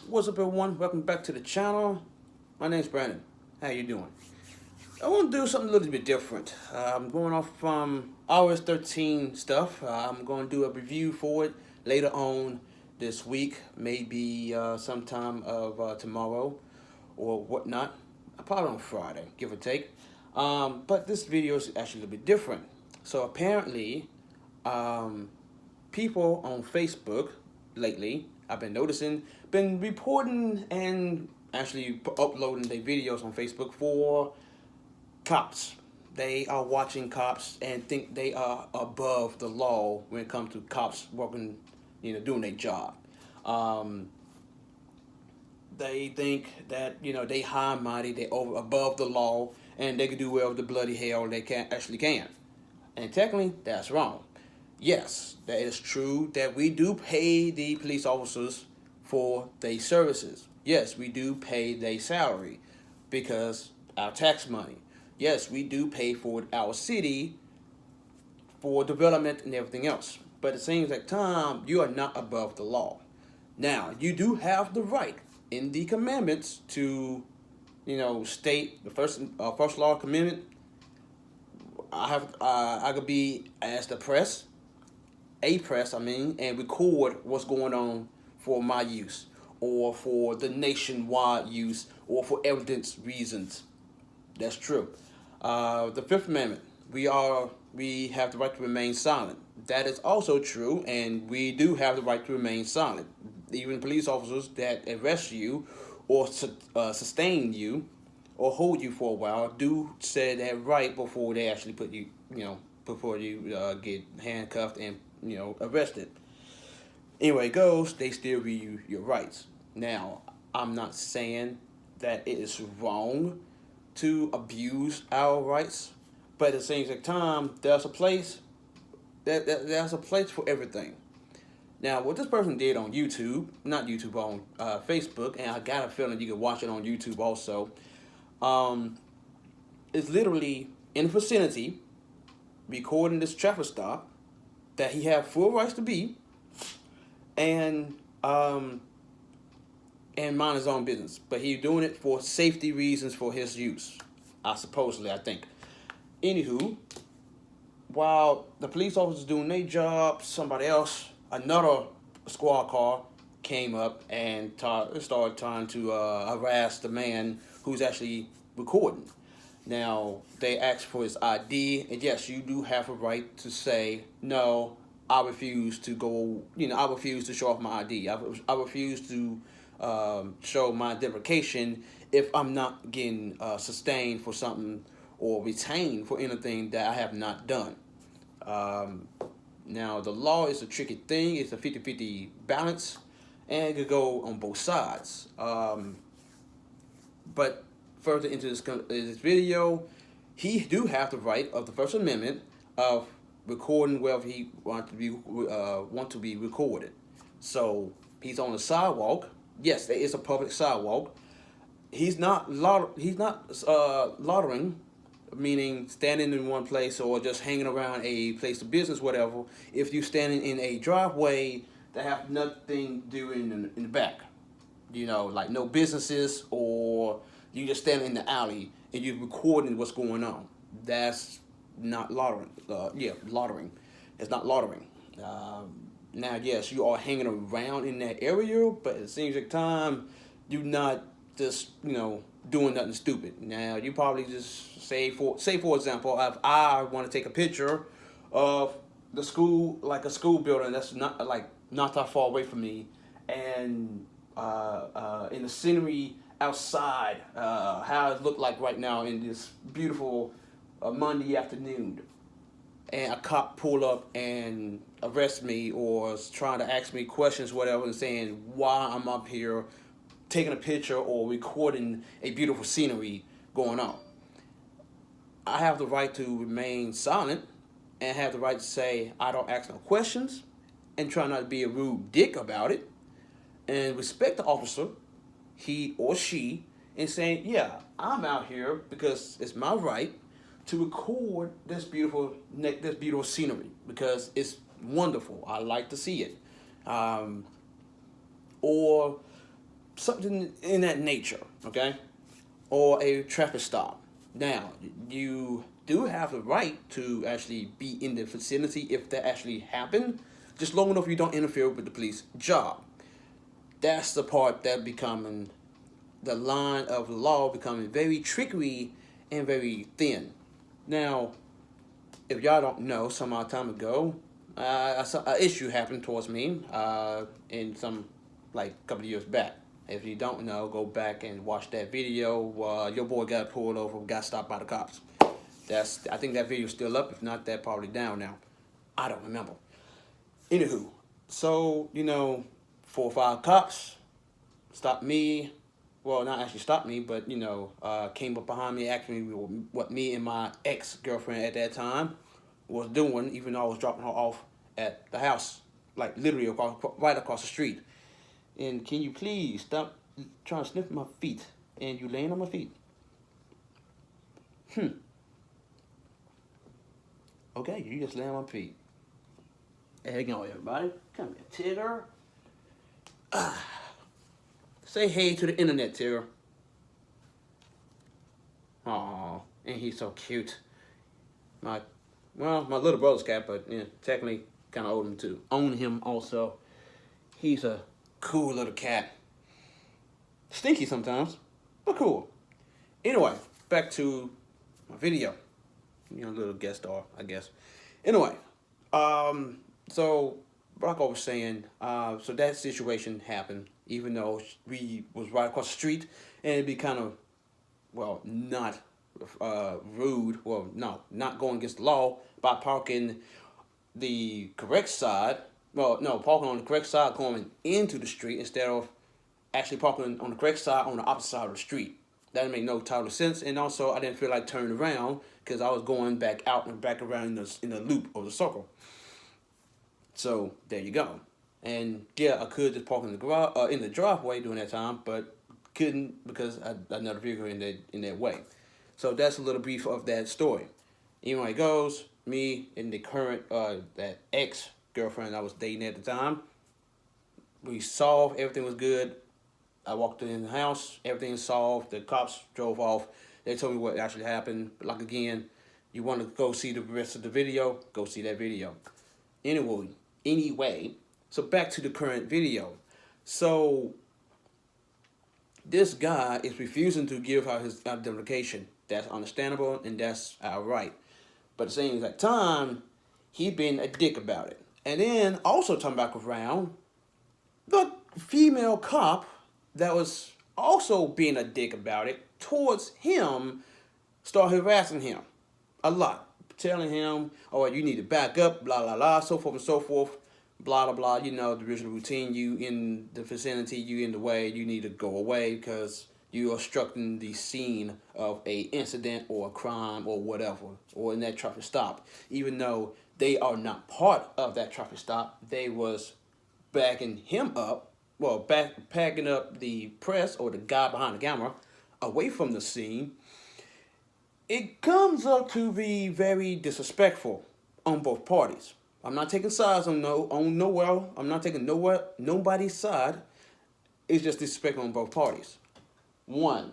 What's up, everyone? Welcome back to the channel. My name's Brandon. How you doing? I want to do something a little bit different. I'm going off from iOS 13 stuff. I'm going to do a review for it later on this week, maybe sometime of tomorrow or whatnot. Probably on Friday, give or take. But this video is actually a little bit different. So apparently, um, people on Facebook lately, I've been noticing, been reporting and actually uploading their videos on Facebook for cops. They are watching cops and think they are above the law when it comes to cops working, doing their job. Um, they think that they high and mighty, they over above the law, and they can do whatever the bloody hell they can. And technically, that's wrong. Yes, that is true that we do pay the police officers for their services. Yes, we do pay their salary because our tax money. Yes, we do pay for our city for development and everything else. But it seems like time you are not above the law. Now you do have the right in the commandments to, state the first law commandment. I could be as the press, and record what's going on for my use, or for the nationwide use, or for evidence reasons. That's true. The Fifth Amendment, we have the right to remain silent. That is also true, and we do have the right to remain silent. Even police officers that arrest you or sustain you or hold you for a while do say that right before they actually put you, before you get handcuffed and arrested. Anyway, it goes, they still give you your rights. Now, I'm not saying that it is wrong to abuse our rights, but at the same time, there's a place for everything. Now, what this person did on YouTube, not YouTube, on Facebook, and I got a feeling you can watch it on YouTube also, is literally in the vicinity recording this traffic stop that he had full rights to be, and mind his own business. But he's doing it for safety reasons for his use. I think. Anywho, while the police officers doing their job, somebody else, another squad car, came up and started trying to harass the man who's actually recording. Now, they asked for his ID, and yes, you do have a right to say, no, I refuse to go, I refuse to show off my ID. I refuse to show my identification if I'm not getting sustained for something or retained for anything that I have not done. Now, the law is a tricky thing. It's a 50-50 balance, and it could go on both sides. But further into this video, he do have the right of the First Amendment of recording wherever he want to be recorded. So he's on the sidewalk. Yes, there is a public sidewalk. He's not loitering, meaning standing in one place or just hanging around a place of business, whatever. If you're standing in a driveway that have nothing to do in the back, like no businesses, or you just standing in the alley and you're recording what's going on, that's not loitering. Loitering. It's not loitering. Now, yes, you are hanging around in that area, but it seems like time you're not just doing nothing stupid. Now, you probably just say for example, if I want to take a picture of the school, like a school building that's not that far away from me, and in the scenery outside, how it look like right now in this beautiful Monday afternoon, and a cop pull up and arrest me or is trying to ask me questions, whatever, and saying why I'm up here taking a picture or recording a beautiful scenery going on. I have the right to remain silent and have the right to say I don't ask no questions and try not to be a rude dick about it, and respect the officer, he or she, and saying, yeah, I'm out here because it's my right to record this beautiful scenery because it's wonderful. I like to see it. Or something in that nature, okay? Or a traffic stop. Now, you do have the right to actually be in the vicinity if that actually happened, just long enough you don't interfere with the police job. That's the part that becoming the line of the law becoming very tricky and very thin. Now, if y'all don't know, some odd time ago, an issue happened towards me in some like a couple of years back. If you don't know, go back and watch that video. Your boy got pulled over, got stopped by the cops. I think that video's still up. If not, that probably down now. I don't remember. Anywho, so 4 or 5 cops stopped me. Well, not actually stopped me, but came up behind me, asked me what me and my ex-girlfriend at that time was doing, even though I was dropping her off at the house, like literally right across the street. And can you please stop trying to sniff my feet? And you laying on my feet. Okay, you just lay on my feet. Hang on, everybody. Come here, Tigger. Say hey to the internet, Tigger. Aw, and he's so cute. My little brother's cat, but technically kind of own him also. He's a cool little cat. Stinky sometimes, but cool. Anyway, back to my video. Little guest star, I guess. Anyway, so like I was saying, so that situation happened, even though we was right across the street, and it'd be kind of, not rude, not going against the law by parking the correct side. Well, no, parking on the correct side going into the street instead of actually parking on the correct side on the opposite side of the street. That didn't make no total sense, and also I didn't feel like turning around because I was going back out and back around in the loop of the circle. So there you go. And yeah, I could just park in the garage, in the driveway during that time, but couldn't because I had another vehicle in that way. So that's a little brief of that story. Anyway, it goes, me and the current that ex-girlfriend I was dating at the time, we solved, everything was good. I walked in the house, everything solved, the cops drove off. They told me what actually happened. But like again, you want to go see the rest of the video, go see that video. Anyway, so back to the current video. So this guy is refusing to give out his identification. That's understandable and that's our right. But at the same exact time, he been a dick about it. And then also turn back around, the female cop that was also being a dick about it towards him started harassing him a lot, telling him, oh, you need to back up, blah, blah, blah, so forth and so forth, blah, blah, blah. The original routine, you in the vicinity, you in the way, you need to go away because you are obstructing the scene of a incident or a crime or whatever, or in that traffic stop. Even though they are not part of that traffic stop, they was backing him up, packing up the press or the guy behind the camera away from the scene. It comes up to be very disrespectful on both parties. I'm not taking sides I'm not taking nobody's side. It's just disrespectful on both parties. One,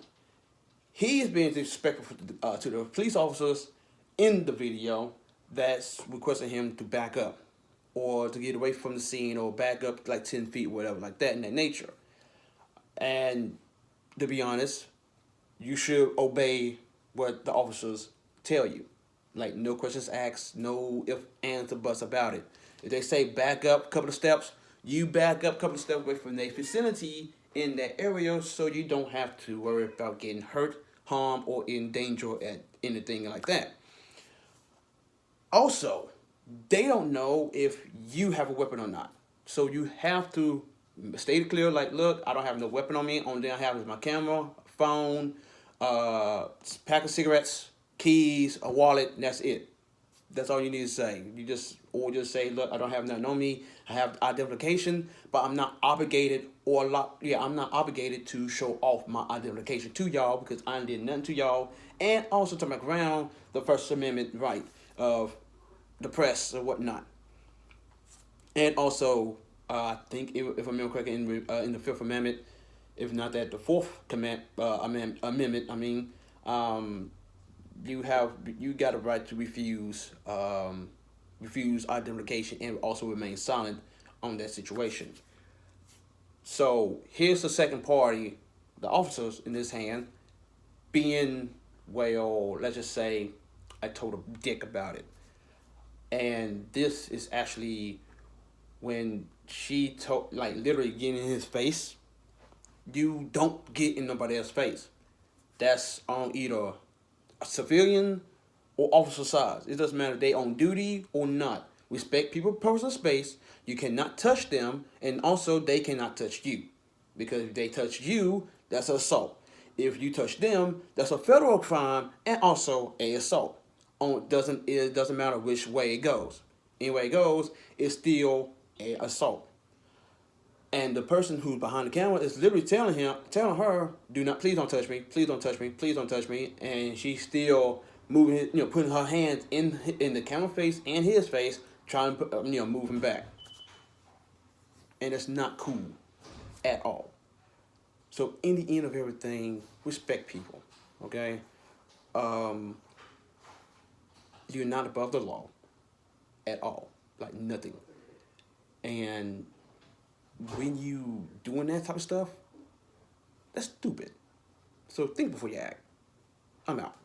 he's being disrespectful to the police officers in the video that's requesting him to back up or to get away from the scene or back up like 10 feet, whatever, like that in that nature. And to be honest, you should obey what the officers tell you. Like, no questions asked, no if, ands, or buts about it. If they say back up a couple of steps, you back up a couple of steps away from their vicinity in that area so you don't have to worry about getting hurt, harmed, or in danger at anything like that. Also, they don't know if you have a weapon or not. So you have to state it clear, like, look, I don't have no weapon on me. Only thing I have is my camera, phone, pack of cigarettes, keys, a wallet, and that's it. That's all you need to say. Or just say, look, I don't have nothing on me. I have identification, but I'm not obligated I'm not obligated to show off my identification to y'all because I did nothing to y'all. And also to make around the First Amendment right of the press or whatnot. And also, I think if I remember correctly, in the Fifth Amendment, if not that, the fourth amendment. You got a right to refuse identification and also remain silent on that situation. So here's the second party, the officers in this hand, being, well, let's just say I told a dick about it. And this is actually when she told, like, literally getting in his face. You don't get in nobody else's face. That's on either a civilian or officer side. It doesn't matter if they on duty or not. Respect people's personal space. You cannot touch them, and also they cannot touch you, because if they touch you, that's assault. If you touch them, that's a federal crime and also a assault. It doesn't matter which way it goes. Any way it goes, it's still a assault. And the person who's behind the camera is literally telling her, "Do not, please don't touch me, please don't touch me, please don't touch me." And she's still moving, putting her hands in the camera face and his face, trying to, move him back. And it's not cool at all. So in the end of everything, respect people, okay? You're not above the law at all, like nothing. And when you doing that type of stuff, that's stupid. So think before you act. I'm out.